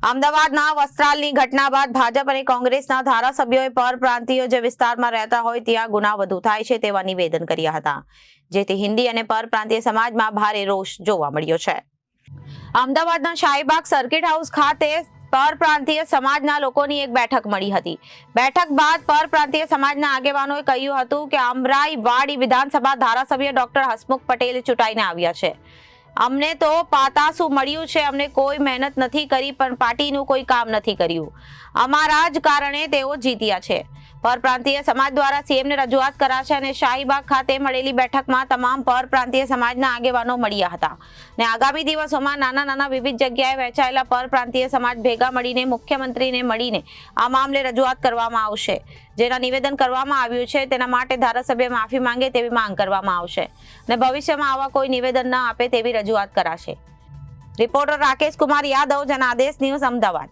અમદાવાદના વસ્ત્રાલની ઘટના બાદ ભાજપ અને કોંગ્રેસના ધારાસભ્યોએ પરપ્રાંતિયો જે વિસ્તારમાં રહેતા હોય ત્યાં ગુના વધુ થાય છે તેવા નિવેદન કર્યા હતા, જેથી હિન્દી અને પરપ્રાંતીય સમાજમાં ભારે રોષ જોવા મળ્યો છે। અમદાવાદના શાહીબાગ સર્કિટ હાઉસ ખાતે પરપ્રાંતીય સમાજના લોકોની એક બેઠક મળી હતી। બેઠક બાદ પરપ્રાંતીય સમાજના આગેવાનોએ કહ્યું હતું કે અમરાઈવાડી વિધાનસભા ધારાસભ્ય ડોક્ટર હસમુખ પટેલ ચૂંટાઈને આવ્યા છે। અમને તો પાતાસું મળ્યું છે, અમને કોઈ મહેનત નથી કરી પણ પાર્ટીનું કોઈ કામ નથી કર્યું, અમારા જ કારણે તેઓ જીત્યા છે। પરપ્રાંતીય સમાજ દ્વારા સીએમને રજૂઆત કરાશે અને શાહીબાગ ખાતે મળેલી બેઠકમાં તમામ પરપ્રાંતીય સમાજના આગેવાનો મળ્યા હતા અને આગામી દિવસોમાં નાના વિવિધ જગ્યાએ વહેંચાયેલા પરપ્રાંતીય સમાજ ભેગા મળીને મુખ્યમંત્રીને મળીને આ મામલે રજૂઆત કરવામાં આવશે, જેના નિવેદન કરવામાં આવ્યું છે તેના માટે ધારાસભ્ય માફી માંગે તેવી માંગ કરવામાં આવશે અને ભવિષ્યમાં આવા કોઈ નિવેદન ન આપે તેવી રજૂઆત કરાશે। Reporter Rakesh Kumar Yadav, Janadesh news, Ahmedabad.